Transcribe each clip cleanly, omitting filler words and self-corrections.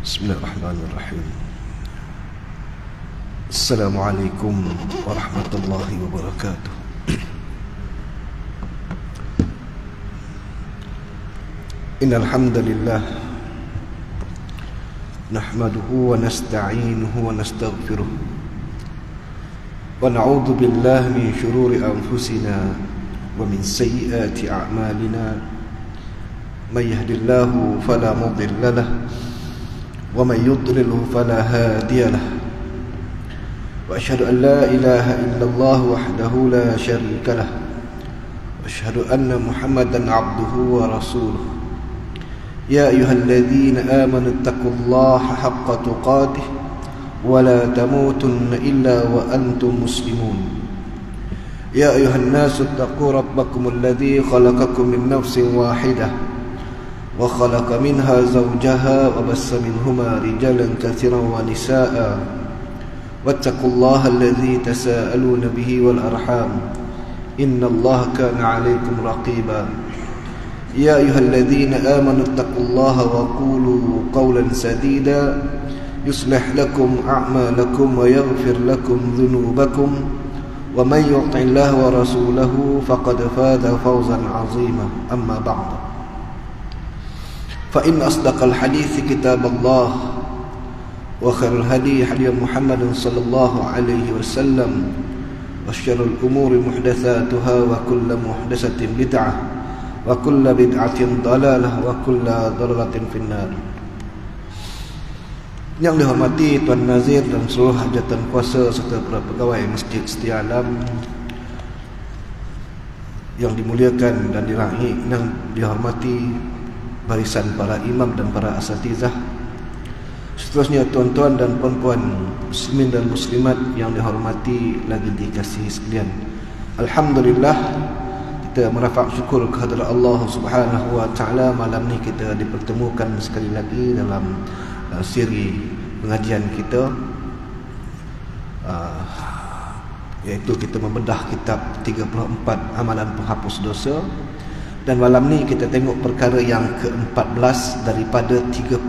Bismillahirrahmanirrahim. Assalamualaikum warahmatullahi wabarakatuh. Innal hamdalillah nahmaduhu wa nasta'inuhu wa nastaghfiruh wa na'udzu billahi min shururi anfusina wa min sayyiati a'malina. May yahdihillahu fala mudilla lahu wa may yudlilhu fala hadiya lahu. Wa asyhadu an la ilaha illallah wahdahu la syarika lahu wa asyhadu anna Muhammadan 'abduhu wa rasuluh. Ya ayyuhalladzina amanu taqullaha haqqa tuqatih wa la tamutunna illa wa antum muslimun. Ya ayyuhan nasu taqu rabbakum alladzi khalaqakum min nafsin wahidah wa khalaqa minha zawjaha wa bassa minhuma rijalan katsiran wa nisaa'a wattaqullaha alladzi tasaaluna bihi wal arham innallaha kana 'alaykum raqiba. Ya ayyuhalladzina amanu taqullaha wa qulu qawlan sadida yuslih lakum a'malakum wa yaghfir lakum dhunubakum wa may yuti'illaha wa rasulahu faqad faza fawzan 'azima. Amma ba'du. Fa inna asdaqal hadithi kitabullah wa khairul hadi hadi Muhammad sallallahu alaihi wasallam wa syarrul umuri muhdatsatuha wa kullu muhdatsatin bid'ah wa kullu bid'atin dalalah wa kullu dalalatin finnar. Yang dihormati Tuan Nazir dan seluruh hajatan kuasa serta para pegawai Masjid Setia Alam, yang dimuliakan dan dihormati barisan para imam dan para asatizah, seterusnya tuan-tuan dan puan-puan muslimin dan muslimat yang dihormati lagi dikasihi sekalian. Alhamdulillah, kita merafak syukur kehadrat Allah Subhanahu wa taala, malam ni kita dipertemukan sekali lagi dalam siri pengajian kita, iaitu kita membedah kitab 34 amalan penghapus dosa. Dan malam ni kita tengok perkara yang ke-14 daripada 34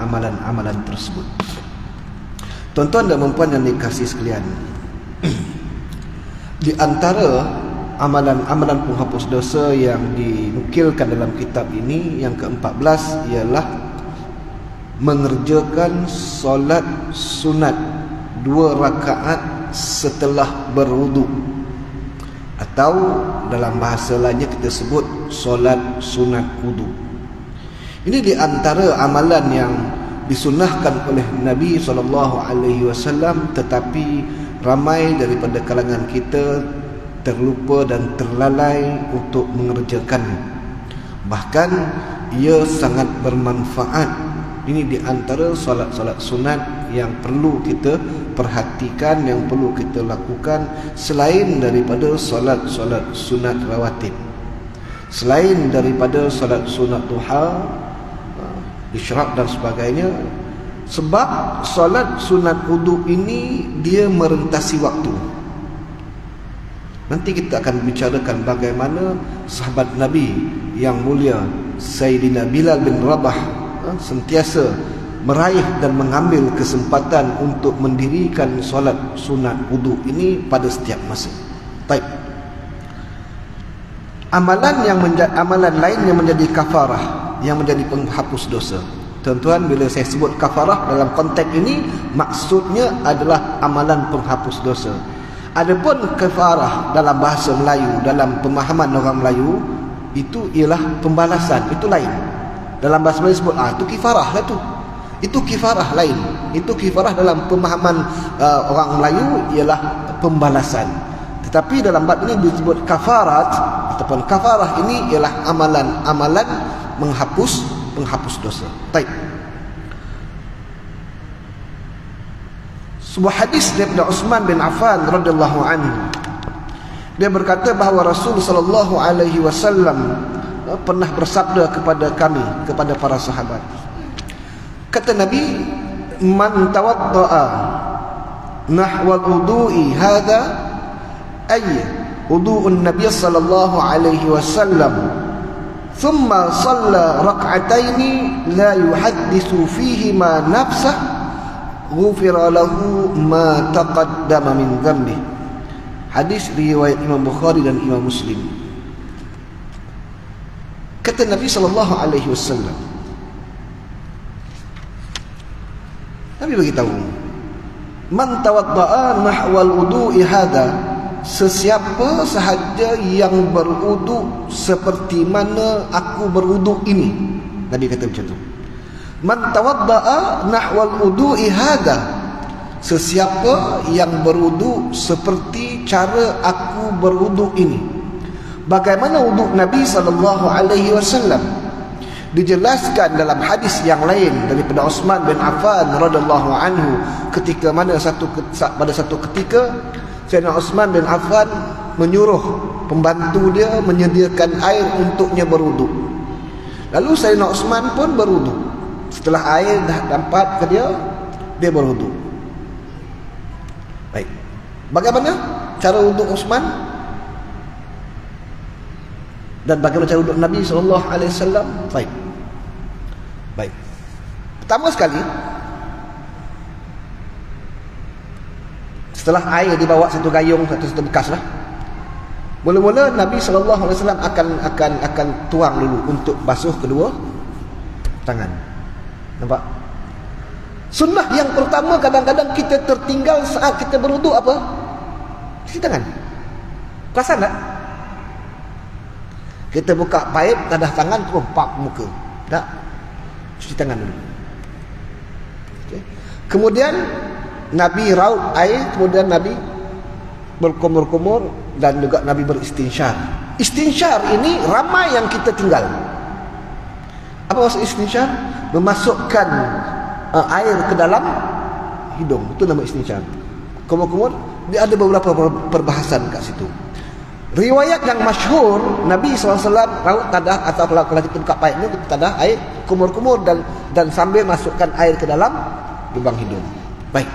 amalan-amalan tersebut. Tuan-tuan dan puan yang dikasihi sekalian, di antara amalan-amalan penghapus dosa yang dinukilkan dalam kitab ini, yang ke-14 ialah mengerjakan solat sunat 2 rakaat setelah berwuduk, atau dalam bahasa lainnya kita sebut solat sunat wudu. Ini di antara amalan yang disunnahkan oleh Nabi SAW, tetapi ramai daripada kalangan kita terlupa dan terlalai untuk mengerjakannya. Bahkan ia sangat bermanfaat. Ini di antara solat-solat sunat yang perlu kita perhatikan, yang perlu kita lakukan, selain daripada solat-solat sunat rawatib, selain daripada solat sunat duha, isyraq dan sebagainya. Sebab solat sunat wudu ini dia merentasi waktu. Nanti kita akan bicarakan bagaimana sahabat Nabi yang mulia Sayyidina Bilal bin Rabah sentiasa meraih dan mengambil kesempatan untuk mendirikan solat sunat wudu ini pada setiap masa. Baik. Amalan lain yang menjadi kafarah, yang menjadi penghapus dosa. Tuan-tuan, bila saya sebut kafarah dalam konteks ini, maksudnya adalah amalan penghapus dosa. Adapun kafarah dalam bahasa Melayu, dalam pemahaman orang Melayu, itu ialah pembalasan, itu lain. Dalam bahasa Melayu sebut itu kifarah lah tu. Itu kifarah lain. Itu kifarah dalam pemahaman orang Melayu ialah pembalasan. Tetapi dalam bab ini disebut kafarat, ataupun kafarah ini ialah amalan-amalan penghapus dosa. Baik. Sebuah hadis daripada Utsman bin Affan radhiyallahu anhu. Dia berkata bahawa Rasul sallallahu alaihi wasallam pernah bersabda kepada kami, kepada para sahabat. Kata Nabi, man tawadda'a nahwa wudu'i hadha, ay wudu'un Nabi sallallahu alaihi wasallam, thumma shalla rak'ataini la yuhadditsu fihima nafsah ghufira lahu ma taqaddama min dhanbi. Hadis riwayat Imam Bukhari dan Imam Muslim. Kata Nabi sallallahu alaihi wasallam, Nabi beritahu, man tawadda'a nahwal wudu'i hadha, sesiapa sahaja yang berwuduk seperti mana aku berwuduk ini. Nabi kata macam tu. Man tawadda'a nahwal wudu'i hadha, sesiapa yang berwuduk seperti cara aku berwuduk ini. Bagaimana wuduk Nabi sallallahu alaihi wasallam? Dijelaskan dalam hadis yang lain daripada Uthman bin Affan radhiyallahu anhu, ketika mana pada satu ketika Sayyidina Uthman bin Affan menyuruh pembantu dia menyediakan air untuknya berwuduk. Lalu Sayyidina Uthman pun berwuduk. Setelah air dah dapat ke dia berwuduk. Baik. Bagaimana cara wuduk Uthman? Dan bagaimana cara wuduk Nabi sallallahu alaihi wasallam? Baik. Pertama sekali, setelah air dibawa satu gayung, satu bekas lah. Mula-mula Nabi sallallahu alaihi wasallam akan tuang dulu untuk basuh kedua tangan. Nampak? Sunnah yang pertama kadang-kadang kita tertinggal saat kita berwuduk apa? Cuci tangan. Perasan tak? Kita buka paip, tadah tangan, terus pak muka. Tak? Cuci tangan dulu. Okay. Kemudian Nabi raup air, kemudian Nabi berkumur-kumur, dan juga Nabi beristinsyar. Istinsyar ini ramai yang kita tinggal. Apa maksud istinsyar? Memasukkan air ke dalam hidung. Itu nama istinsyar. Kumur-kumur, dia ada beberapa perbahasan kat situ. Riwayat yang masyhur, Nabi SAW raut tadah, atau kalau kita buka paip ni, kita tadah air, kumur-kumur, dan sambil masukkan air ke dalam lubang hidung. Baik.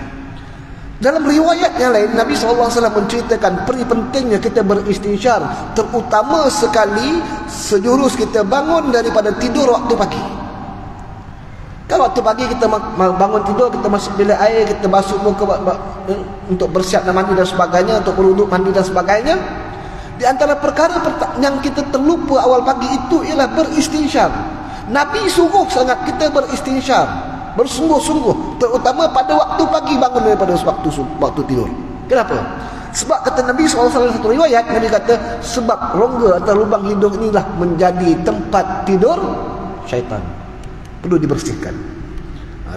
Dalam riwayat yang lain, Nabi SAW menceritakan peri pentingnya kita beristinsyar, terutama sekali sejurus kita bangun daripada tidur waktu pagi. Kalau waktu pagi kita bangun tidur, kita masuk bilik air, kita basuh muka untuk bersiap dan mandi dan sebagainya, untuk berwuduk, mandi dan sebagainya. Di antara perkara yang kita terlupa awal pagi itu ialah beristinsyar. Nabi suruh sangat kita beristinsyar, bersungguh-sungguh, terutama pada waktu pagi bangun daripada waktu tidur. Kenapa? Sebab kata Nabi SAW satu riwayat, Nabi kata sebab rongga atau lubang hidung inilah menjadi tempat tidur syaitan, perlu dibersihkan.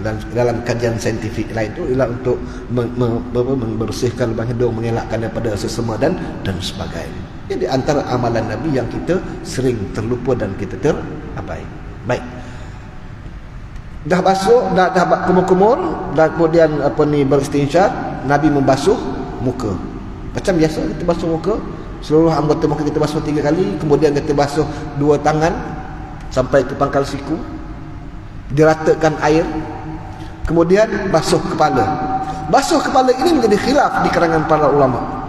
Dan dalam kajian saintifik lain itu ialah untuk membersihkan lubang hidung, mengelakkan daripada sesama dan sebagainya. Jadi antara amalan Nabi yang kita sering terlupa dan kita terabai. Baik. Dah basuh, dah kumur-kumur, dan kemudian beristinsyar, Nabi membasuh muka. Macam biasa kita basuh muka, seluruh anggota muka kita basuh 3 kali, kemudian kita basuh 2 tangan sampai ke pangkal siku, diratakan air, kemudian basuh kepala. Basuh kepala ini menjadi khilaf di kalangan para ulama.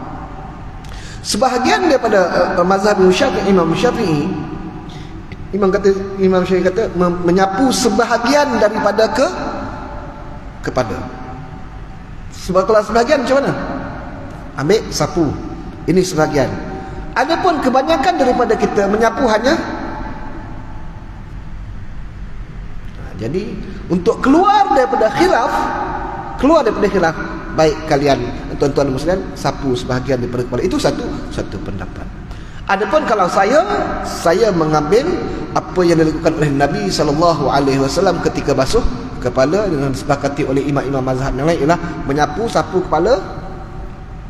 Sebahagian daripada mazhab Imam Syafi'i, Imam Syafi'i kata menyapu sebahagian daripada kepada. Sebab kalau sebahagian macam mana? Ambil sapu. Ini sebahagian. Adapun kebanyakan daripada kita menyapu hanya. Jadi untuk keluar daripada khilaf, baik kalian tuan-tuan muslim sapu sebahagian daripada kepala. Itu satu pendapat. Adapun kalau saya mengambil apa yang dilakukan oleh Nabi SAW ketika basuh kepala, dengan disepakati oleh imam-imam mazhab yang lain, ialah menyapu, sapu kepala,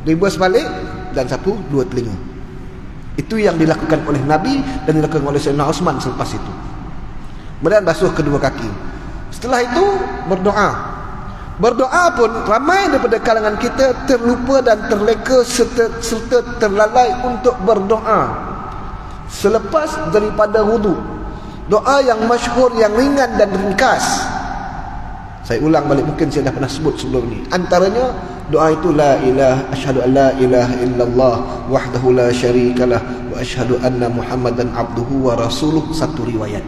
ribus balik, dan sapu 2 telinga. Itu yang dilakukan oleh Nabi dan dilakukan oleh Sayyidina Uthman selepas itu. Kemudian basuh kedua kaki. Setelah itu berdoa. Berdoa pun ramai daripada kalangan kita terlupa dan terleka serta terlalai untuk berdoa selepas daripada wudu. Doa yang masyhur, yang ringan dan ringkas. Saya ulang balik, mungkin saya dah pernah sebut sebelum ni. Antaranya doa itu la ilaha asyhadu an la ilaha illallah wahdahu la syarikalah wa asyhadu anna Muhammadan abduhu wa rasuluh. Satu riwayat.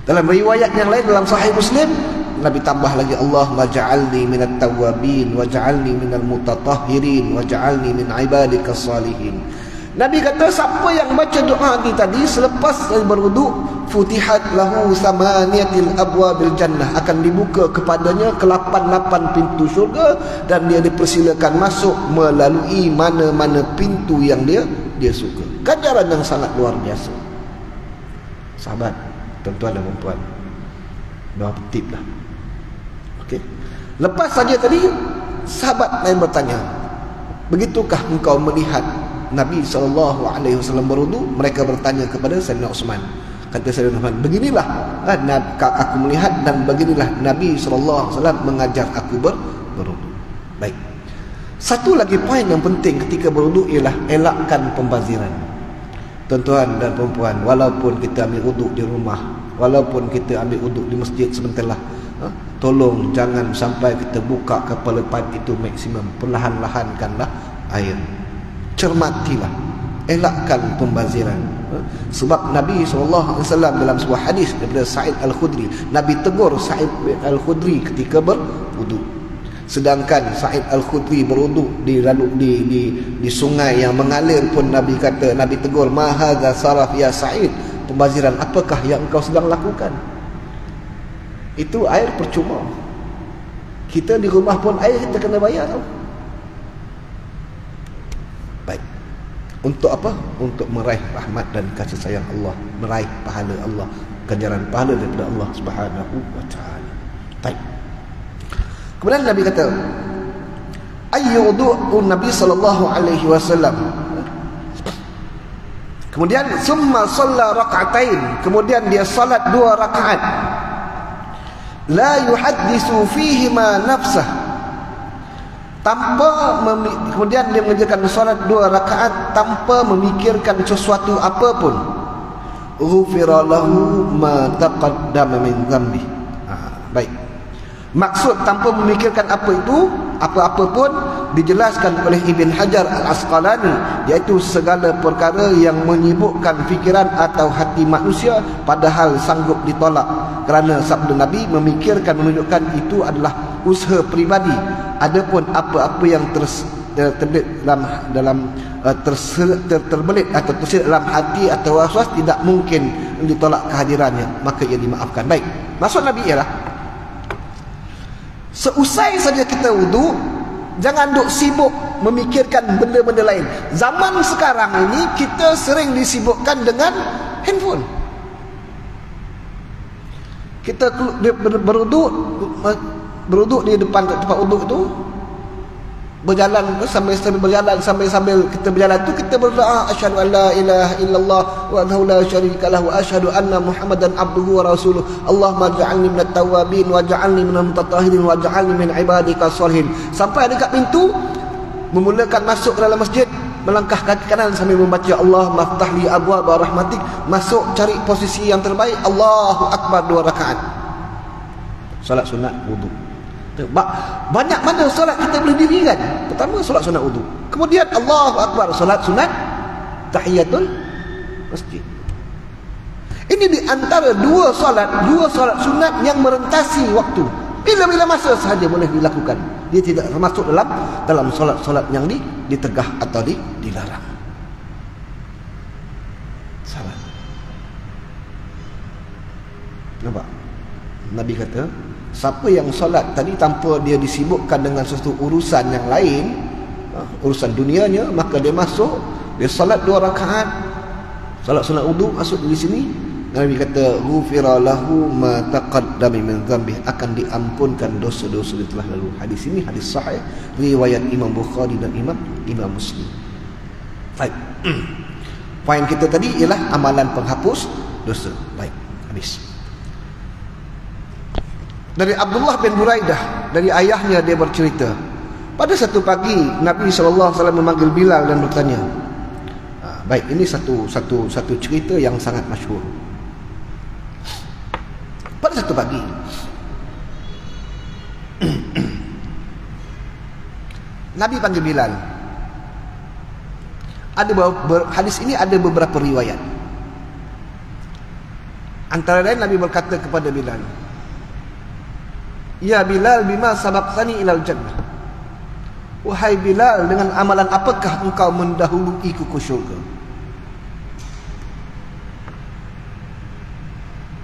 Dalam riwayat yang lain dalam Sahih Muslim, Nabi tambah lagi, Allahumma ja'alni minat tawabin wa ja'alni minal mutatahhirin wa ja'alni min ibadikas salihin. Nabi kata siapa yang baca doa ni tadi selepas berwuduk, futihat lahu samaniyatil abwabil jannah, akan dibuka kepadanya ke-8 pintu syurga dan dia dipersilakan masuk melalui mana-mana pintu yang dia suka. Ganjaran yang sangat luar biasa. Sahabat, tuan-tuan dan puan, doa tip lah. Okey. Lepas saja tadi sahabat lain bertanya, begitukah engkau melihat Nabi SAW berwudu? Mereka bertanya kepada Sayyidina Uthman. Kata Sayyidina Uthman, beginilah aku melihat dan beginilah Nabi SAW mengajar aku berwudu. Baik. Satu lagi poin yang penting ketika berwudu ialah elakkan pembaziran. Tuan-tuan dan perempuan, walaupun kita ambil wudu di rumah, walaupun kita ambil wudu di masjid sebentarlah, tolong jangan sampai kita buka kepala pipe itu maksimum. Perlahan-lahankanlah air. Cermatilah, elakkan pembaziran. Sebab Nabi SAW dalam sebuah hadis daripada Sa'id Al-Khudri, Nabi tegur Sa'id Al-Khudri ketika berwudu. Sedangkan Sa'id Al-Khudri berwudu di sungai yang mengalir pun Nabi kata, Nabi tegur, ma hadza saraf ya Sa'id, pembaziran apakah yang engkau sedang lakukan? Itu air percuma. Kita di rumah pun air kita kena bayar tau. Baik. Untuk apa? Untuk meraih rahmat dan kasih sayang Allah, meraih pahala Allah, ganjaran pahala daripada Allah Subhanahu wa taala. Baik. Kemudian Nabi kata, ayyudu'u Nabi sallallahu alaihi wasallam. Kemudian summa shalla rak'atain, kemudian dia salat 2 rakaat. La yuhaddisu fihi ma nafsah, kemudian dia mengerjakan salat 2 rakaat tanpa memikirkan sesuatu apapun. Ghufira lahu ma taqaddama min dhanbi. Baik. Maksud tanpa memikirkan apa-apa pun dijelaskan oleh Ibn Hajar Al-Asqalani, iaitu segala perkara yang menyibukkan fikiran atau hati manusia padahal sanggup ditolak. Kerana sabda Nabi memikirkan menunjukkan itu adalah usaha peribadi. Adapun apa-apa yang terbelit atau tersirat dalam hati atau waswas tidak mungkin ditolak kehadirannya, maka ia dimaafkan. Baik. Maksud Nabi ialah seusai saja kita wudu, jangan duk sibuk memikirkan benda-benda lain. Zaman sekarang ini kita sering disibukkan dengan handphone. Kita berwuduk di depan tempat wuduk itu, berjalan sambil kita berjalan tu kita berdoa, asyhadu an la ilaha illallah wahdahu la syarikalah wa asyhadu anna Muhammadan abduhu wa rasuluh. Allahumma ja'alni minat tawabin wa ja'alni minal mutatahhirin wa ja'alni min ibadikas salihin. Sampai dekat pintu, memulakan masuk ke dalam masjid, melangkah kaki kanan sambil membaca Allahumma ftahli abwaaba rahmatik. Masuk cari posisi yang terbaik, Allahu akbar 2 rakaat. Salat sunat wudu. Banyak mana solat kita boleh dirikan. Pertama solat sunat wudu, kemudian Allahu akbar solat sunat tahiyatul masjid. Ini di antara dua solat sunat yang merentasi waktu. Bila-bila masa sahaja boleh dilakukan. Dia tidak termasuk dalam solat-solat yang ditegah atau dilarang. Salat. Nampak? Nabi kata, siapa yang solat tadi tanpa dia disibukkan dengan sesuatu urusan yang lain, urusan dunianya, maka dia masuk, dia solat 2 rakaat, solat sunat wudu, masuk di sini, Nabi kata ghufira lahu ma taqaddama min dhanbi, akan diampunkan dosa-dosa yang telah lalu. Hadis ini hadis sahih riwayat Imam Bukhari dan Imam Muslim. Baik. Poin kita tadi ialah amalan penghapus dosa. Baik, habis. Dari Abdullah bin Buraidah, dari ayahnya, dia bercerita, pada satu pagi Nabi SAW memanggil Bilal dan bertanya. Baik, ini satu cerita yang sangat masyhur. Pada satu pagi Nabi panggil Bilal. Hadis ini ada beberapa riwayat. Antara lain Nabi berkata kepada Bilal, "Ya Bilal, bima sabaqtani ilal jannah." Wahai Bilal, dengan amalan apakah engkau mendahuluiku ke syurga?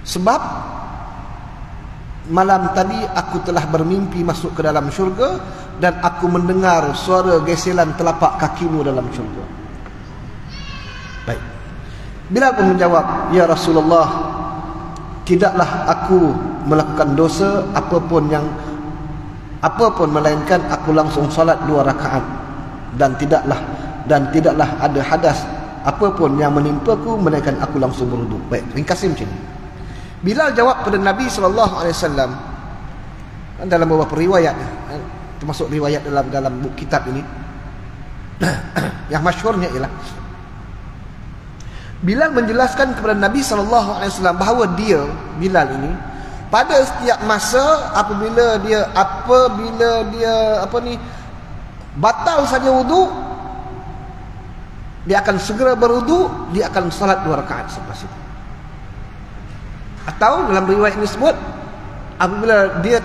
Sebab malam tadi aku telah bermimpi masuk ke dalam syurga dan aku mendengar suara geselan telapak kakimu dalam syurga. Baik. Bilal pun menjawab, "Ya Rasulullah, tidaklah aku melakukan dosa apapun melainkan aku langsung solat 2 rakaat dan tidaklah ada hadas apapun yang menimpaku melainkan aku langsung berwuduk." Baik, ringkasnya macam ni. Bilal jawab pada Nabi SAW dalam beberapa riwayat, termasuk riwayat dalam buku kitab ini, yang masyhurnya ialah Bilal menjelaskan kepada Nabi SAW bahawa Bilal ini pada setiap masa apabila dia batal saja wuduk, dia akan segera berwuduk, dia akan salat 2 rakaat selepas itu. Atau dalam riwayat ini sebut, apabila dia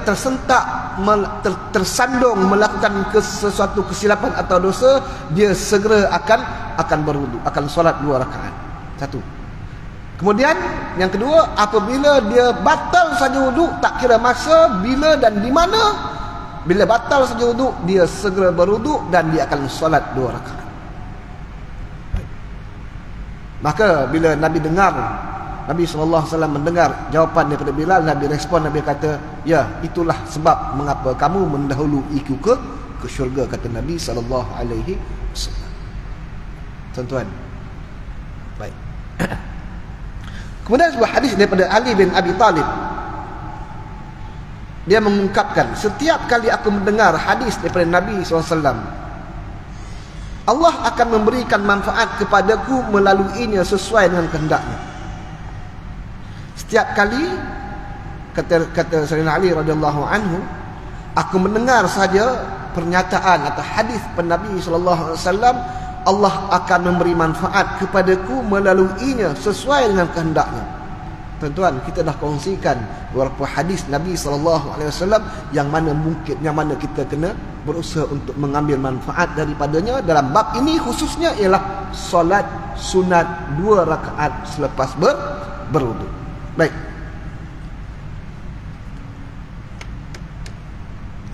tersandung melakukan sesuatu kesilapan atau dosa, dia segera akan berwuduk, akan solat 2 rakaat. Satu. Kemudian yang kedua, apabila dia batal saja wuduk, tak kira masa, bila dan di mana, bila batal saja wuduk, dia segera berwuduk dan dia akan solat 2 rakaat. Maka bila Nabi SAW mendengar jawapan daripada Bilal, Nabi respon, Nabi kata, "Ya, itulah sebab mengapa kamu mendahuluiku ke syurga," kata Nabi SAW. Tuan-tuan. Baik. Kemudian sebuah hadis daripada Ali bin Abi Talib. Dia mengungkapkan, setiap kali aku mendengar hadis daripada Nabi SAW, Allah akan memberikan manfaat kepadaku melaluinya sesuai dengan kehendaknya. Setiap kali, kata Sayyidina Ali radhiyallahu anhu, aku mendengar saja pernyataan atau hadis Nabi sallallahu alaihi wasallam, Allah akan memberi manfaat kepadaku melaluinya sesuai dengan kehendaknya. Tuan-tuan, kita dah kongsikan beberapa hadis Nabi sallallahu alaihi wasallam yang mana kita kena berusaha untuk mengambil manfaat daripadanya. Dalam bab ini khususnya ialah solat sunat 2 rakaat selepas berwuduk. Baik.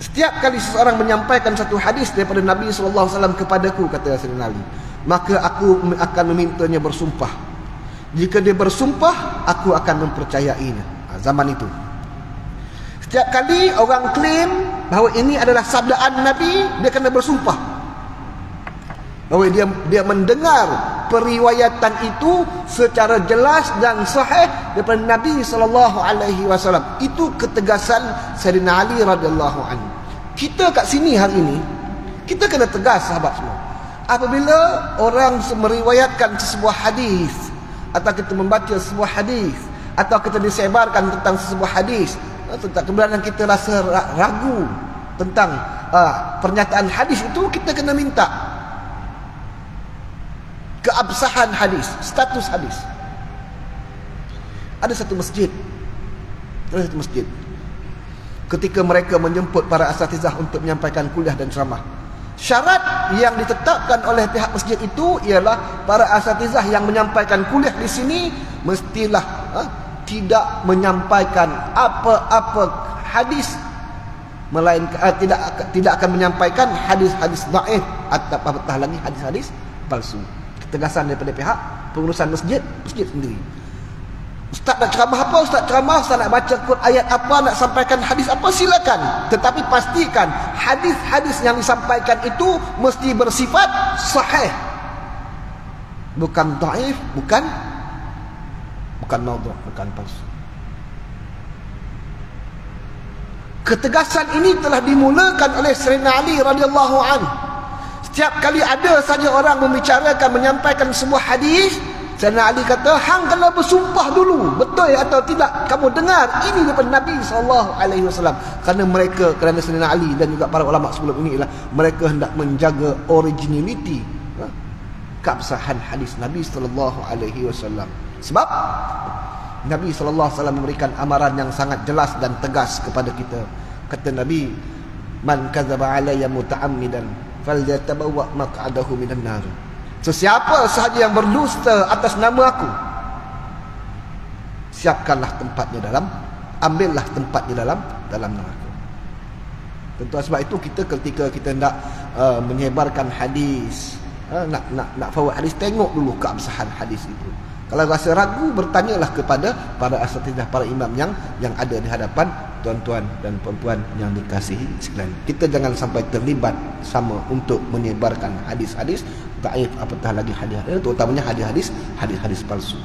Setiap kali seseorang menyampaikan satu hadis daripada Nabi SAW kepadaku, kata Sayyidina Ali, maka aku akan memintanya bersumpah. Jika dia bersumpah, aku akan mempercayainya. Zaman itu, setiap kali orang klaim bahawa ini adalah sabdaan Nabi, dia kena bersumpah bahawa dia mendengar periwayatan itu secara jelas dan sahih daripada Nabi SAW. Itu ketegasan Sayyidina Ali radhiyallahu anhu. Kita kat sini hari ini, kita kena tegas, sahabat semua. Apabila orang meriwayatkan sebuah hadis, atau kita membaca sebuah hadis, atau kita disebarkan tentang sebuah hadis, tentang kebenaran kita rasa ragu tentang pernyataan hadis itu, kita kena minta keabsahan hadis, status hadis. Ada satu masjid, ketika mereka menjemput para asatizah untuk menyampaikan kuliah dan ceramah, syarat yang ditetapkan oleh pihak masjid itu ialah para asatizah yang menyampaikan kuliah di sini mestilah tidak menyampaikan apa-apa hadis, melainkan tidak akan menyampaikan hadis-hadis dhaif atau apatah lagi hadis-hadis palsu. Ketegasan daripada pihak pengurusan masjid sendiri. Ustaz nak ceramah apa? Ustaz ceramah, Ustaz nak baca ayat apa, nak sampaikan hadis apa, silakan. Tetapi pastikan hadis-hadis yang disampaikan itu mesti bersifat sahih, bukan dhaif, bukan maudhu', bukan palsu. Ketegasan ini telah dimulakan oleh Sayyidina Ali radhiyallahu anhu. Setiap kali ada saja orang membicarakan, menyampaikan sebuah hadis, Sayyidina Ali kata, hang kena bersumpah dulu, betul atau tidak kamu dengar ini daripada Nabi SAW. Kerana Sayyidina Ali dan juga para ulama sebelum ini ialah mereka hendak menjaga originality, keabsahan hadis Nabi SAW. Sebab Nabi SAW memberikan amaran yang sangat jelas dan tegas kepada kita. Kata Nabi, man kadzaba alayya muta'ammidan falyatabawwa maq'adahu minan nar. Sesiapa sahaja yang berdusta atas nama aku, siapkanlah tempatnya ambillah tempatnya dalam neraka. Tentu sebab itu kita ketika kita hendak menyebarkan hadis, nak forward hadis, tengok dulu keabsahan hadis itu. Kalau rasa ragu, bertanyalah kepada para asatidzah, para imam yang ada di hadapan tuan-tuan dan puan-puan yang dikasihi sekalian. Kita jangan sampai terlibat sama untuk menyebarkan hadis-hadis dhaif, apatah lagi hadis-hadis, terutamanya hadis-hadis palsu.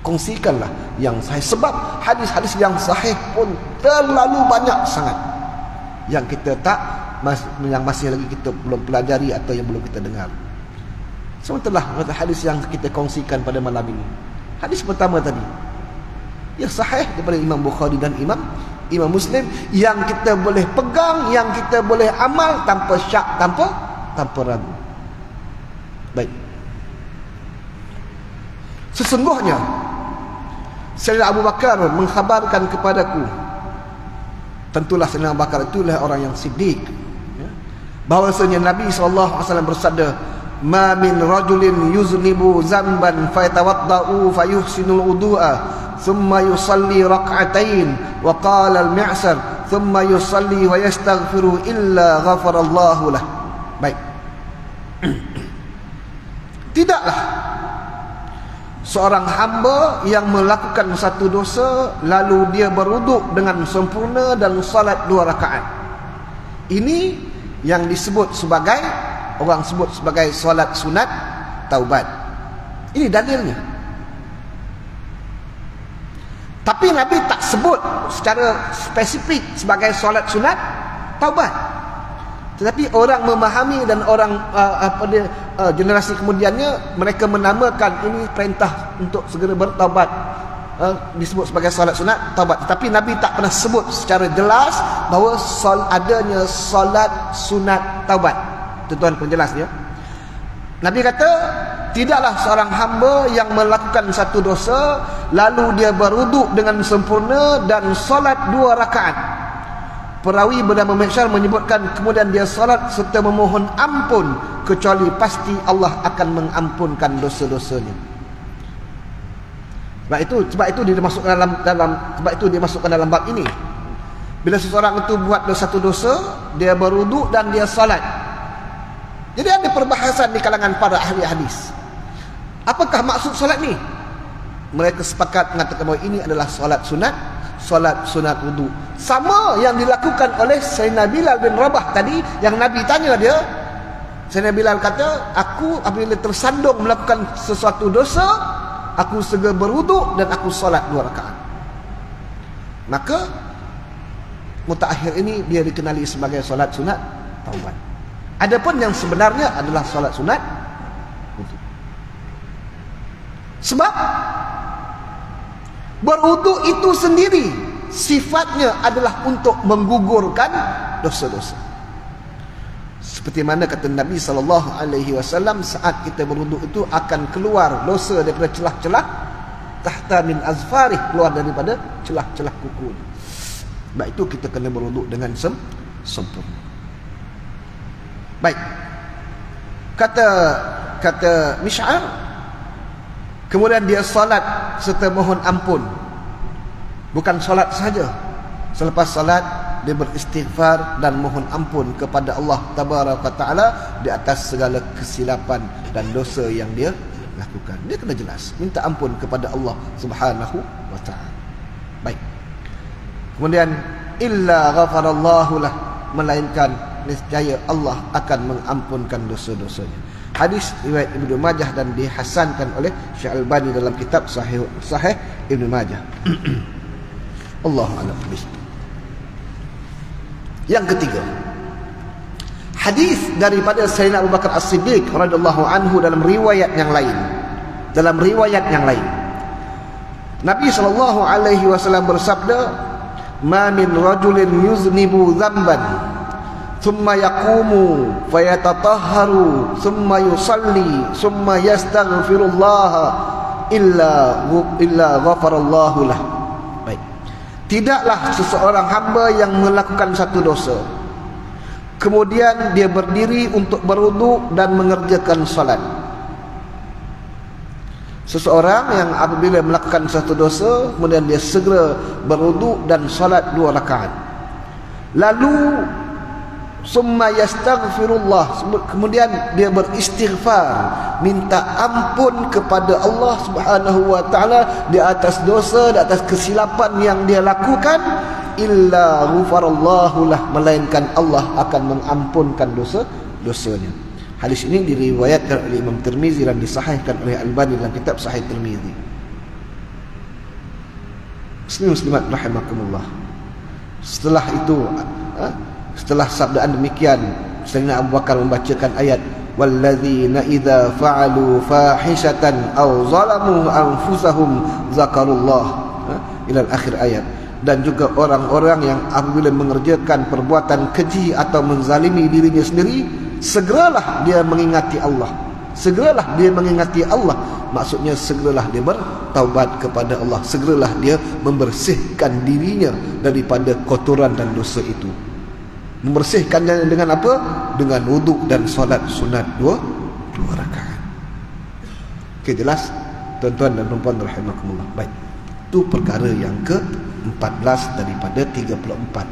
Kongsikanlah yang sahih, sebab hadis-hadis yang sahih pun terlalu banyak sangat yang kita yang masih lagi kita belum pelajari atau yang belum kita dengar. Sementara hadis yang kita kongsikan pada malam ini, hadis pertama tadi yang sahih daripada Imam Bukhari dan Imam Muslim, yang kita boleh pegang, yang kita boleh amal tanpa syak, tanpa ragu. Baik, sesungguhnya Sayyidina Abu Bakar mengkhabarkan kepadaku, tentulah Sayyidina Abu Bakar itulah orang yang siddiq, bahwasanya Nabi SAW bersabda, ma min rajulin yuznibu zamban fayatawadda'u fayuhsinul wudu'a thumma yusalli rak'atain wa qala al-mi'sar thumma yusalli wa yastaghfiru illa ghafarallahu lah. Baik. Tidaklah seorang hamba yang melakukan satu dosa lalu dia berwuduk dengan sempurna dan salat 2 rakaat. Ini yang disebut sebagai, orang sebut sebagai solat sunat taubat. Ini dalilnya. Tapi Nabi tak sebut secara spesifik sebagai solat sunat taubat. Tetapi orang memahami dan orang generasi kemudiannya, mereka menamakan ini perintah untuk segera bertaubat, disebut sebagai solat sunat taubat. Tetapi Nabi tak pernah sebut secara jelas bahawa adanya solat sunat taubat. Tuan-tuan penjelasnya, Nabi kata, tidaklah seorang hamba yang melakukan satu dosa lalu dia berwuduk dengan sempurna dan solat 2 rakaat. Perawi bernama Mi'syar menyebutkan kemudian dia solat serta memohon ampun, kecuali pasti Allah akan mengampunkan dosa-dosanya. Sebab itu dimasukkan dalam bab ini. Bila seseorang itu buat satu dosa, dia berwuduk dan dia solat. Jadi ada perbahasan di kalangan para ahli hadis. Apakah maksud solat ni? Mereka sepakat mengatakan bahawa ini adalah solat sunat wudu. Sama yang dilakukan oleh Sayyidina Bilal bin Rabah tadi, yang Nabi tanya dia. Sayyidina Bilal kata, aku apabila tersandung melakukan sesuatu dosa, aku segera berwuduk dan aku solat 2 rakaat. Maka mutaakhir ini dia dikenali sebagai solat sunat taubat. Adapun yang sebenarnya adalah solat sunat wudu. Sebab berwudu itu sendiri sifatnya adalah untuk menggugurkan dosa-dosa. Seperti mana kata Nabi SAW, saat kita berwudu itu akan keluar dosa daripada celah-celah tahta min azfarih, keluar daripada celah-celah kuku. Sebab itu kita kena berwudu dengan sempurna. Baik. Kata Mi'syar, kemudian dia salat serta mohon ampun. Bukan salat saja. Selepas salat dia beristighfar dan mohon ampun kepada Allah Tabaraka Ta'ala di atas segala kesilapan dan dosa yang dia lakukan. Dia kena jelas minta ampun kepada Allah Subhanahu wa Ta'ala. Baik. Kemudian illa ghafarallahu lah, melainkan niscaya Allah akan mengampunkan dosa-dosanya. Hadis riwayat Ibnu Majah dan dihasankan oleh Syekh Albani dalam kitab Sahih Ibnu Majah. Allahu a'lam. Yang ketiga, hadis daripada Sayyidina Abu Bakar As-Siddiq radhiyallahu anhu dalam riwayat yang lain Dalam riwayat yang lain, Nabi SAW bersabda, "Ma min rajulin yuznibu dzamban, thumma yaqumu fayatatahharu, thumma yusalli, thumma yastaghfirullah illa ghafarallahu lah." Baik. Tidaklah seseorang hamba yang melakukan satu dosa, kemudian dia berdiri untuk berwuduk dan mengerjakan salat. Seseorang yang apabila melakukan satu dosa, kemudian dia segera berwuduk dan salat 2 rakaat. Lalu summa yastaghfirullah, kemudian dia beristighfar, minta ampun kepada Allah Subhanahu wa taala di atas dosa, di atas kesilapan yang dia lakukan, illa ghafarallahu lah, melainkan Allah akan mengampunkan dosa-dosanya. Hadis ini diriwayatkan oleh Imam Tirmizi dan disahihkan oleh Albani dalam kitab Sahih Tirmizi. Muslimat rahimakumullah. Setelah itu, setelah sabdaan demikian, Sayyidina Abu Bakar membacakan ayat, "Walladzina idza fa'alu fahishatan aw zalamu anfusahum zakarullah," ila akhir ayat. Dan juga orang-orang yang apabila mengerjakan perbuatan keji atau menzalimi dirinya sendiri, segeralah dia mengingati Allah. Segeralah dia mengingati Allah. Maksudnya segeralah dia bertaubat kepada Allah. Segeralah dia membersihkan dirinya daripada kotoran dan dosa itu. Membersihkannya dengan apa? Dengan wuduk dan solat sunat 2 rakaat. Okey, jelas tuan-tuan dan puan-puan rahimakumullah. Baik. Itu perkara yang ke-14 daripada 34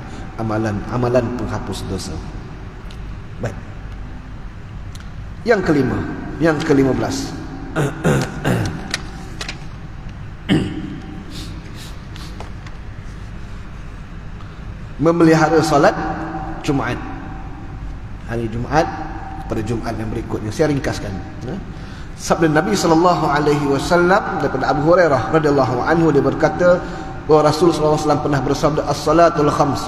amalan penghapus dosa. Baik. Yang kelima, yang ke-15. Memelihara solat Jumaat. Hari Jumaat pada Jumaat yang berikutnya. Saya ringkaskan. Sabda Nabi SAW daripada Abu Hurairah radhiyallahu anhu, dia berkata bahawa Rasulullah SAW pernah bersabda, "As-salatul khams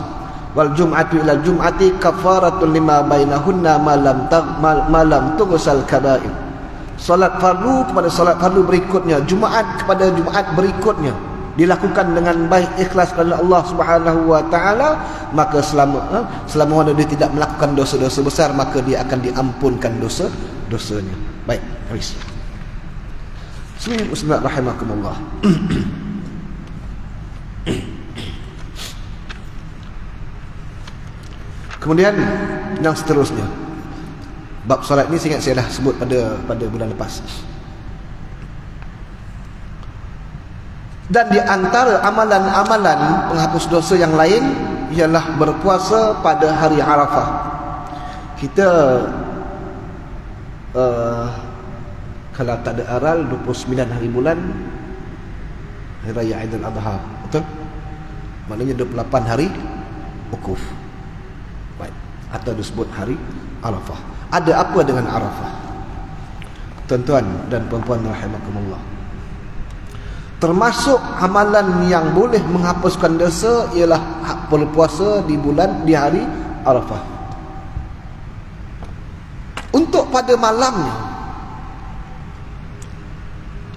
wal jum'atu ila jum'ati kafaratun lima bainahunna ma lam tughsal kaba'ir." Salat fardu kepada salat fardu berikutnya, Jumaat kepada Jumaat berikutnya, dilakukan dengan baik, ikhlas kerana Allah Subhanahu wa taala, maka selama mana dia tidak melakukan dosa-dosa besar, maka dia akan diampunkan dosa-dosanya. Baik, habis. Bismillahirrahmanirrahim rahimakumullah. Kemudian yang seterusnya, bab solat ini saya dah sebut pada bulan lepas. Dan di antara amalan-amalan penghapus dosa yang lain ialah berpuasa pada hari Arafah. Kita kalau tak ada aral 29 hari bulan hari raya Aidil Adha, betul? Maknanya 28 hari wukuf. Baik, atau disebut hari Arafah. Ada apa dengan Arafah? Tuan-tuan dan puan-puan rahimakumullah, termasuk amalan yang boleh menghapuskan dosa ialah berpuasa di hari Arafah. Untuk pada malamnya,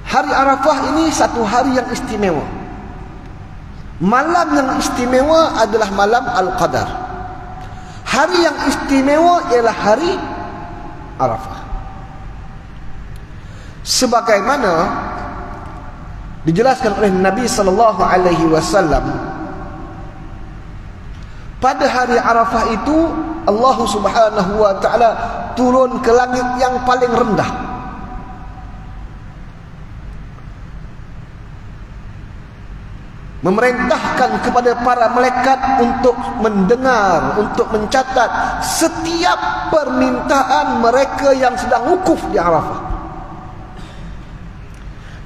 hari Arafah ini satu hari yang istimewa. Malam yang istimewa adalah malam Al-Qadar. Hari yang istimewa ialah hari Arafah. Sebagaimana dijelaskan oleh Nabi SAW, pada hari Arafah itu Allah Subhanahu wa taala turun ke langit yang paling rendah. Memerintahkan kepada para malaikat untuk mendengar, untuk mencatat setiap permintaan mereka yang sedang wukuf di Arafah.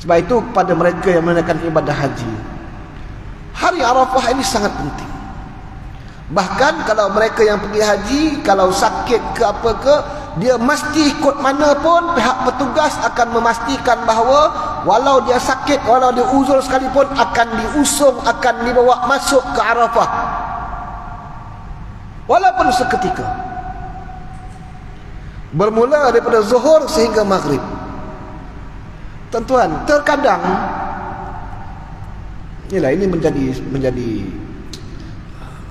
Sebab itu kepada mereka yang menunaikan ibadah haji, hari Arafah ini sangat penting. Bahkan kalau mereka yang pergi haji, kalau sakit ke apa ke, dia mesti ikut mana pun, pihak petugas akan memastikan bahawa walau dia sakit, walau dia uzur sekalipun, akan diusung, akan dibawa masuk ke Arafah, walaupun seketika, bermula daripada zuhur sehingga maghrib. Tuan-tuan, terkadang ini menjadi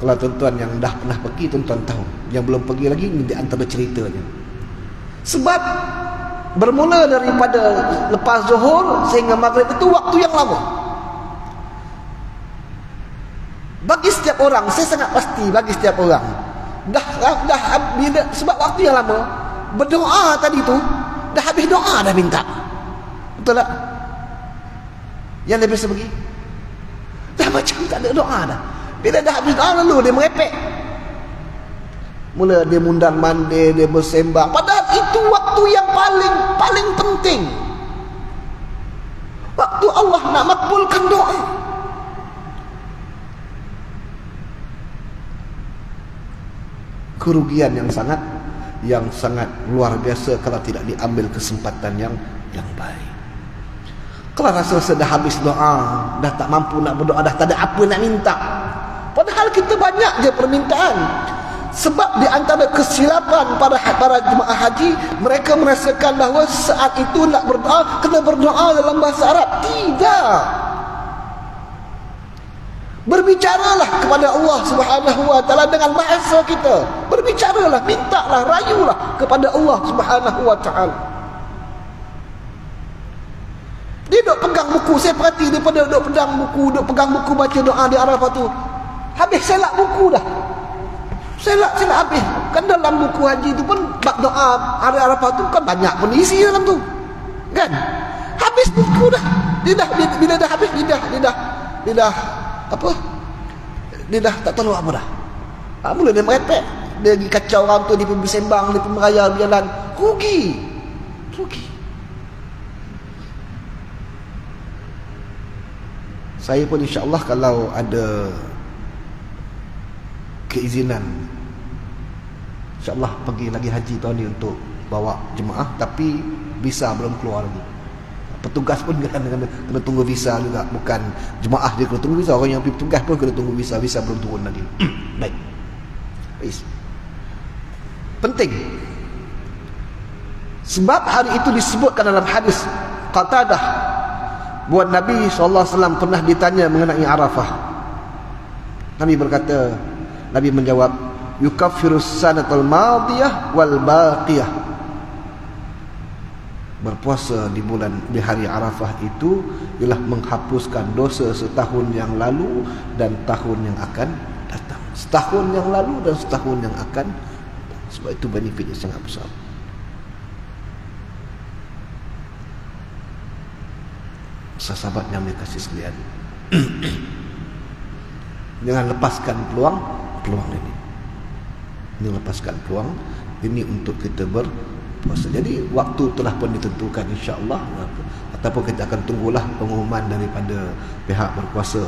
kalau tuan-tuan yang dah pernah pergi, tuan-tuan tahu. Yang belum pergi lagi, ini di antara ceritanya. Sebab bermula daripada lepas zuhur sehingga maghrib itu waktu yang lama. Bagi setiap orang, saya sangat pasti bagi setiap orang, dah bila, sebab waktu yang lama, berdoa tadi tu dah habis doa, dah minta. Betul tak? Yang dia biasa pergi dah macam tak ada doa dah. Bila dah habis doa, lalu dia merepek. Mula dia mundar mandir, dia bersembang. Padahal itu waktu yang paling penting. Waktu Allah nak makbulkan doa. Kerugian yang sangat luar biasa kalau tidak diambil kesempatan yang baik. Kalau rasa dah habis doa, dah tak mampu nak berdoa, dah tak ada apa nak minta. Padahal kita banyak je permintaan. Sebab di antara kesilapan para jemaah haji, mereka merasakan bahawa saat itu nak berdoa, kena berdoa dalam bahasa Arab. Tidak. Berbicaralah kepada Allah Subhanahu wa taala dengan bahasa kita. Berbicaralah, mintalah, rayulah kepada Allah Subhanahu wa taala. Dia duk pegang buku, saya perhati daripada duk pegang buku baca doa di Arafah tu. Habis selak buku dah. Selak habis. Kan dalam buku haji tu pun bab doa hari Arafah tu kan banyak pun isi dalam tu. Kan? Habis buku dah. Bila dah habis dia dah apa? Dia dah tak tahu apa dah. Mula dia merepek. Dia pergi kacau orang tu, dia pergi bersembang, dia pergi meraya berjalan. Rugi. Saya pun insya-Allah kalau ada keizinan, insya-Allah pergi lagi haji tahun ni untuk bawa jemaah, tapi visa belum keluar lagi. Petugas pun kena tunggu visa juga, bukan jemaah dia kena tunggu visa, orang yang pergi petugas pun kena tunggu visa belum turun lagi. Baik. Penting. Sebab hari itu disebutkan dalam hadis Qatadah, buat Nabi SAW pernah ditanya mengenai Arafah. Nabi berkata, Nabi menjawab, yukaffirus sanatal madiyah wal baqiyah. Berpuasa di hari Arafah itu ialah menghapuskan dosa setahun yang lalu dan tahun yang akan datang. Setahun yang lalu dan setahun yang akan datang. Sebab itu benefitnya sangat besar. Sahabat yang dikasih sekalian, jangan lepaskan peluang ini. Lepaskan peluang ini untuk kita berpuasa. Jadi waktu telah pun ditentukan insya-Allah, ataupun kita akan tunggulah pengumuman daripada pihak berkuasa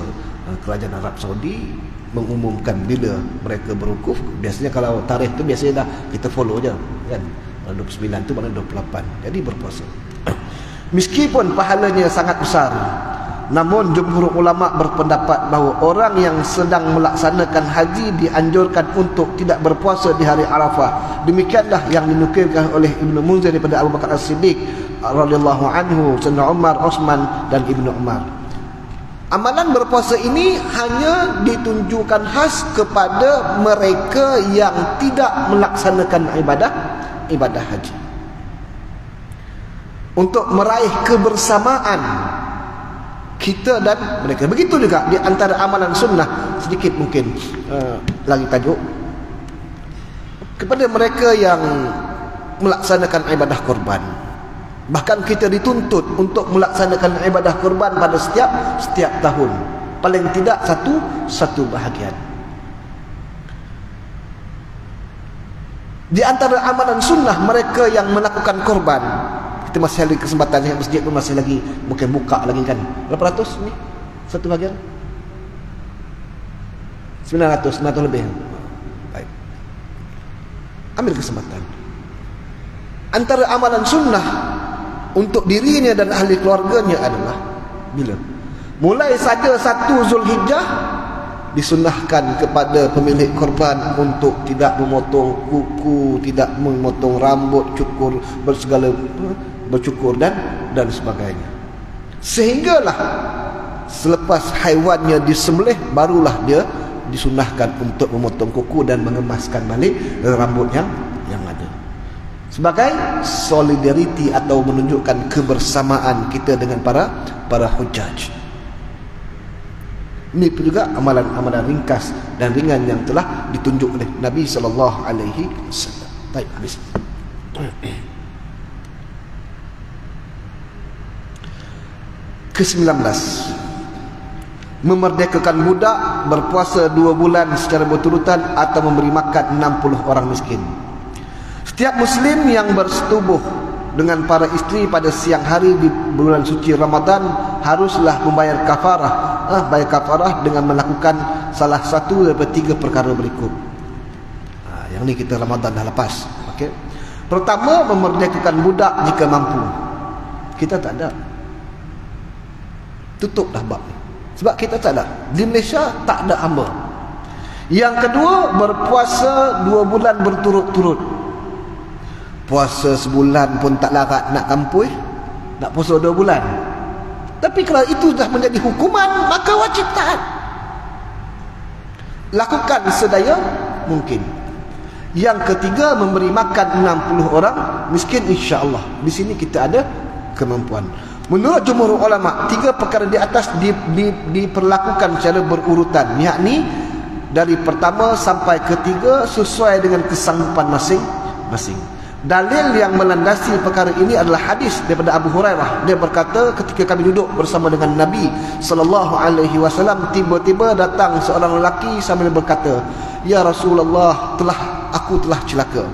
kerajaan Arab Saudi mengumumkan bila mereka berwukuf. Biasanya kalau tarikh tu biasanya dah kita follow je kan. 29 tu mana 28. Jadi berpuasa. Meskipun pahalanya sangat besar, namun jumhur ulama berpendapat bahawa orang yang sedang melaksanakan haji dianjurkan untuk tidak berpuasa di hari Arafah. Demikianlah yang dinukilkan oleh Ibnu Munzir daripada Abu Bakar As-Siddiq radhiyallahu anhu, Sayyidina Umar, Utsman dan Ibnu Umar. Amalan berpuasa ini hanya ditunjukkan khas kepada mereka yang tidak melaksanakan ibadah haji, untuk meraih kebersamaan kita dan mereka. Begitu juga di antara amalan sunnah, sedikit mungkin lagi tajuk, kepada mereka yang melaksanakan ibadah korban. Bahkan kita dituntut untuk melaksanakan ibadah korban pada setiap tahun, paling tidak satu bahagian. Di antara amalan sunnah mereka yang melakukan korban, kita masih ada kesempatan, yang masjid pun masih lagi mungkin buka lagi kan. Berapa ratus ni? Satu bahagian 900 lebih. Baik, ambil kesempatan. Antara amalan sunnah untuk dirinya dan ahli keluarganya adalah bila mulai saja 1 Zulhijjah, disunnahkan kepada pemilik korban untuk tidak memotong kuku, tidak memotong rambut, bercukur dan sebagainya. Sehinggalah selepas haiwannya disembelih, barulah dia disunahkan untuk memotong kuku dan mengemaskan balik rambut yang ada. Sebagai solidariti atau menunjukkan kebersamaan kita dengan para hujjaj. Ini juga amalan-amalan ringkas dan ringan yang telah ditunjuk oleh Nabi sallallahu alaihi wasallam. Baik, habis. Ke-19, memerdekakan budak, berpuasa 2 bulan secara berturutan atau memberi makan 60 orang miskin. Setiap muslim yang bersetubuh dengan para isteri pada siang hari di bulan suci Ramadan haruslah membayar kafarah, bayar kafarah dengan melakukan salah satu daripada 3 perkara berikut. Yang ni kita Ramadan dah lepas. Okey. Pertama, memerdekakan budak jika mampu. Kita tak ada. Tutup dah bab ni. Sebab kita tak ada. Di Malaysia tak ada hamba. Yang kedua, berpuasa 2 bulan berturut-turut. Puasa sebulan pun tak larat nak kampui, nak puasa 2 bulan. Tapi kalau itu dah menjadi hukuman, maka wajib taat. Lakukan sedaya mungkin. Yang ketiga, memberi makan 60 orang miskin, insya-Allah. Di sini kita ada kemampuan. Menurut jumhur ulama, 3 perkara di atas diperlakukan secara berurutan, yakni dari pertama sampai ketiga sesuai dengan kesanggupan masing-masing. Dalil yang melandasi perkara ini adalah hadis daripada Abu Hurairah. Dia berkata, ketika kami duduk bersama dengan Nabi sallallahu alaihi wasallam, tiba-tiba datang seorang lelaki sambil berkata, "Ya Rasulullah, aku telah celaka."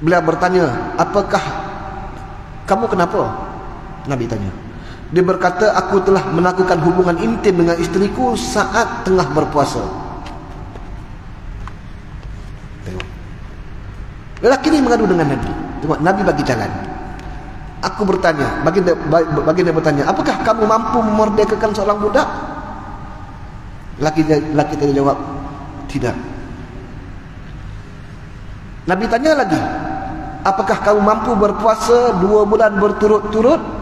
Beliau bertanya, "Apakah kamu kenapa?" Nabi tanya. Dia berkata, "Aku telah melakukan hubungan intim dengan isteriku saat tengah berpuasa." Tengok. Lelaki ini mengadu dengan Nabi. Tengok, Nabi bagi jalan. Aku bertanya, baginda bertanya, "Apakah kamu mampu memerdekakan seorang budak?" Lelaki tadi jawab, "Tidak." Nabi tanya lagi, "Apakah kamu mampu berpuasa 2 bulan berturut-turut?"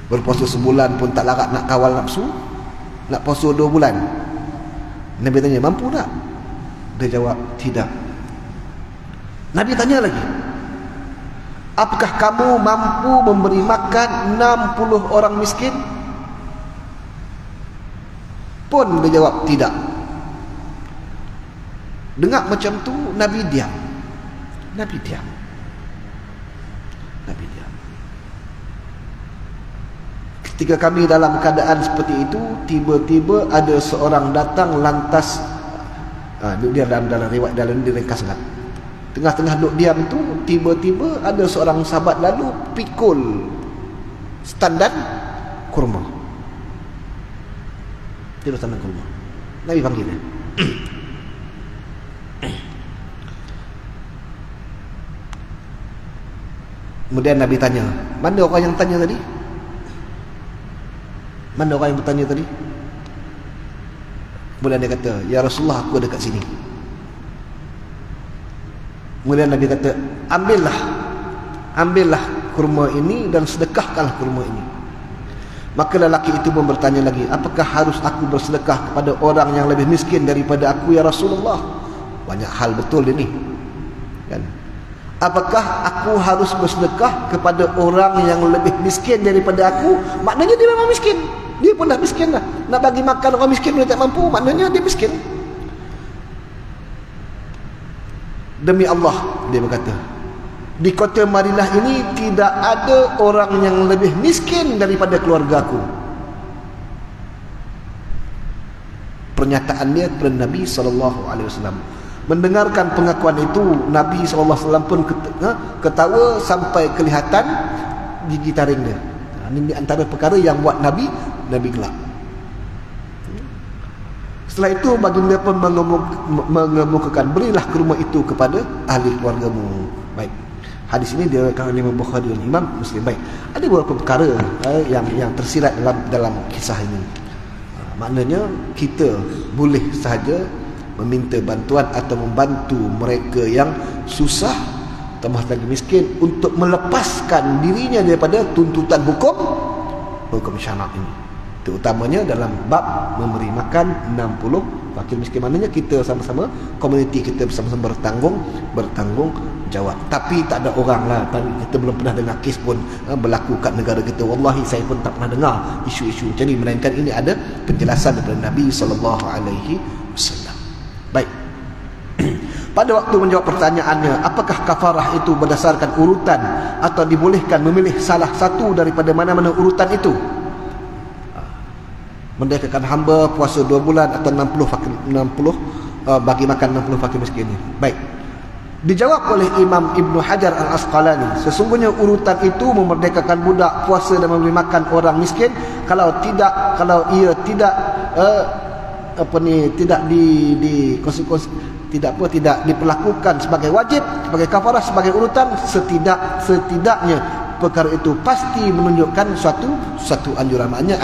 Berpuasa sebulan pun tak larat nak kawal nafsu, nak puasa 2 bulan. Nabi tanya, "Mampu tak?" Dia jawab, "Tidak." Nabi tanya lagi, "Apakah kamu mampu memberi makan 60 orang miskin?" Pun dia jawab, "Tidak." Dengar macam tu, Nabi diam. Nabi diam. Ketika kami dalam keadaan seperti itu, tiba-tiba ada seorang datang lantas, dia dalam riwayat dalam direngkas sangat. Tengah-tengah duduk diam tu, tiba-tiba ada seorang sahabat lalu pikul standan kurma. Dia standan kurma. Nabi panggil dia. Kemudian Nabi tanya, "Mana orang yang tanya tadi? Mana orang yang bertanya tadi?" Kemudian dia kata, "Ya Rasulullah, aku ada kat sini." Kemudian Nabi kata, Ambillah kurma ini dan sedekahkanlah kurma ini." Maka lelaki itu pun bertanya lagi, "Apakah harus aku bersedekah kepada orang yang lebih miskin daripada aku, ya Rasulullah?" Banyak hal betul ini, kan? Apakah aku harus bersedekah kepada orang yang lebih miskin daripada aku? Maknanya dia memang miskin. Dia pun dah miskin dah. Nak bagi makan orang miskin dia tak mampu, maknanya dia miskin. Demi Allah, dia berkata, di kota Madinah ini tidak ada orang yang lebih miskin daripada keluarga aku. Pernyataan dia kepada Nabi SAW. Mendengarkan pengakuan itu, Nabi SAW pun ketawa sampai kelihatan gigi taring dia. Ini antara perkara yang buat Nabi gelak. Setelah itu baginda pun mengemukakan, "Berilah kurma itu kepada ahli keluargamu." Baik. Hadis ini diriwayatkan oleh Imam Bukhari dan Imam Muslim. Baik. Ada beberapa perkara yang tersirat dalam kisah ini. Maknanya kita boleh sahaja meminta bantuan atau membantu mereka yang susah tambah lagi miskin untuk melepaskan dirinya daripada tuntutan hukum syarak ini, terutamanya dalam bab memberi makan 60 fakir miskin. Maknanya kita sama-sama, komuniti kita bersama-sama bertanggung jawab. Tapi tak ada orang lah, kita belum pernah dengar kes pun berlaku kat negara kita. Wallahi saya pun tak pernah dengar isu-isu macam ni, melainkan ini ada penjelasan daripada Nabi SAW. Baik. Pada waktu menjawab pertanyaannya, apakah kafarah itu berdasarkan urutan atau dibolehkan memilih salah satu daripada mana-mana urutan itu? Merdekakan hamba, puasa 2 bulan, atau 60 bagi makan 60 fakir miskin ini. Baik. Dijawab oleh Imam Ibn Hajar Al-Asqalani, sesungguhnya urutan itu memerdekakan budak, puasa dan memberi makan orang miskin. Kalau ia tidak tidak diperlakukan sebagai wajib, sebagai kafarah, sebagai urutan, setidaknya perkara itu pasti menunjukkan suatu anjuran. Maknanya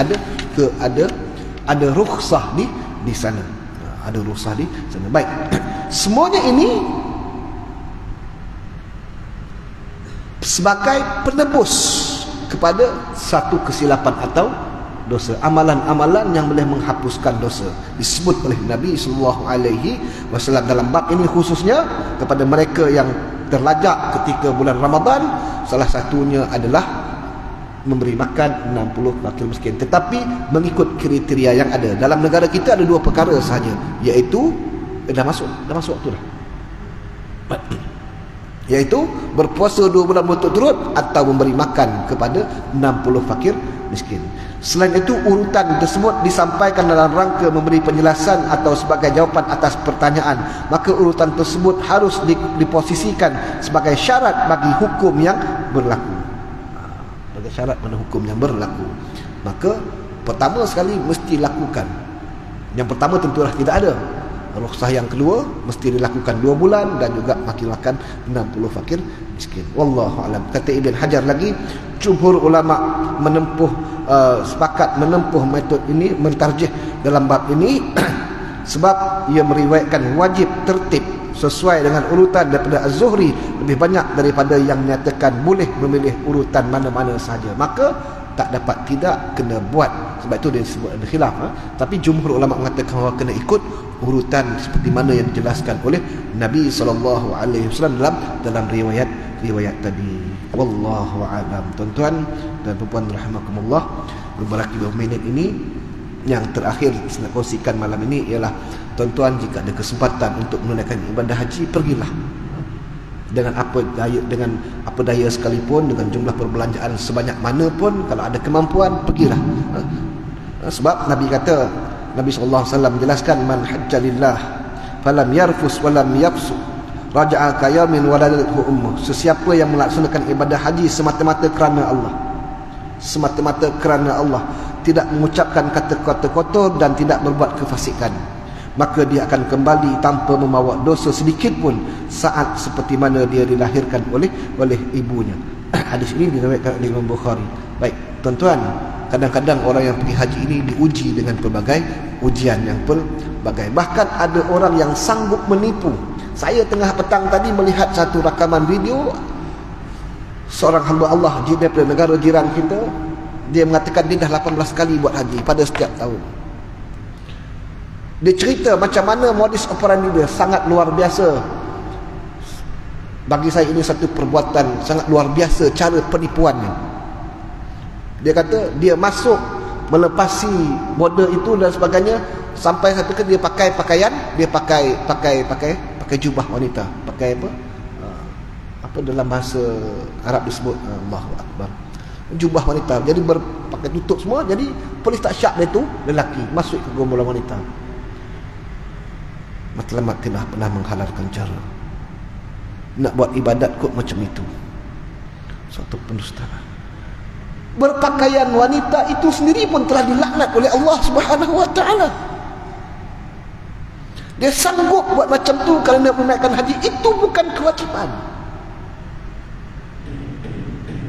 ada rukhsah di sana. Ada rukhsah di sana. Baik. Semuanya ini sebagai penebus kepada satu kesilapan atau dosa, amalan-amalan yang boleh menghapuskan dosa, disebut oleh Nabi SAW dalam bab ini, khususnya kepada mereka yang terlajak ketika bulan Ramadan. Salah satunya adalah memberi makan 60 fakir miskin, tetapi mengikut kriteria yang ada. Dalam negara kita ada 2 perkara sahaja, iaitu dah masuk waktu dah, iaitu berpuasa 2 bulan berturut-turut atau memberi makan kepada 60 fakir miskin. Selain itu, urutan tersebut disampaikan dalam rangka memberi penjelasan atau sebagai jawapan atas pertanyaan, maka urutan tersebut harus diposisikan sebagai syarat bagi hukum yang berlaku. Sebagai syarat pada hukum yang berlaku, maka pertama sekali mesti lakukan. Yang pertama tentulah tidak ada. Rukhsah yang kedua mesti dilakukan 2 bulan dan juga makan 60 fakir miskin. Wallahu alam. Kata Ibn Hajar lagi, jumhur ulama sepakat menempuh metod ini, mentarjih dalam bab ini sebab ia meriwayatkan wajib tertib sesuai dengan urutan daripada Az-Zuhri lebih banyak daripada yang menyatakan boleh memilih urutan mana-mana sahaja. Maka tak dapat tidak kena buat. Sebab itu dia disebut ada khilaf. Tapi jumhur ulama mengatakan bahawa kena ikut urutan seperti mana yang dijelaskan oleh Nabi SAW dalam riwayat tadi. Wallahu a'lam. Tuan-tuan dan puan-puan rahimakumullah, beberapa minit ini yang terakhir saya nak kongsikan malam ini ialah, tuan-tuan jika ada kesempatan untuk menunaikan ibadah haji, pergilah. Dengan apa daya sekalipun, dengan jumlah perbelanjaan sebanyak mana pun, kalau ada kemampuan, pergilah. Sebab Nabi SAW menjelaskan, man hajjalillah falam yarfus walam yafsu raja'a kayamin waladathu ummuh. Sesiapa yang melaksanakan ibadah haji semata-mata kerana Allah, tidak mengucapkan kata-kata kotor dan tidak berbuat kefasikan, maka dia akan kembali tanpa membawa dosa sedikit pun saat seperti mana dia dilahirkan oleh ibunya. Hadis ini diriwayatkan oleh Imam Bukhari. Baik, tuan-tuan, kadang-kadang orang yang pergi haji ini diuji dengan pelbagai ujian yang pelbagai. Bahkan ada orang yang sanggup menipu. Saya tengah petang tadi melihat satu rakaman video seorang hamba Allah daripada negara jiran kita. Dia mengatakan dia dah 18 kali buat haji pada setiap tahun. Dia cerita macam mana modus operandi dia sangat luar biasa. Bagi saya ini satu perbuatan sangat luar biasa cara penipuannya. Dia kata dia masuk melepasi border itu dan sebagainya, sampai satu ketika dia pakai pakaian, dia pakai jubah wanita, pakai apa dalam bahasa Arab disebut Allahu Akbar, jubah wanita. Jadi pakai tutup semua, jadi polis tak syak dia tu lelaki masuk ke gombolan wanita. Matlamat tidak pernah menghalalkan cara nak buat ibadat kok macam itu. Suatu pendustaan. Berpakaian wanita itu sendiri pun telah dilaknat oleh Allah Subhanahu wa taala. Dia sanggup buat macam tu kerana menunaikan haji, itu bukan kewajiban.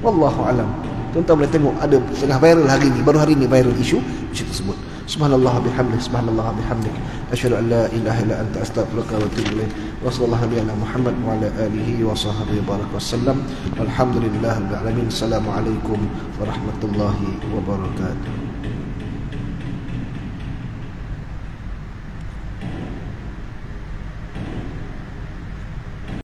Wallahu alam. Tuan-tuan boleh tengok ada tengah viral hari ini, baru hari ini viral isu tersebut. Subhanallah bihamdik, subhanallah bihamdik, asyhadu an la ilaha illa anta, astaghfiruka wa atubu ilaik. Wa sallallahu ala Muhammad wa ala alihi wa sahbihi baraka wasallam. Walhamdulillahil alamin. Assalamualaikum warahmatullahi wabarakatuh.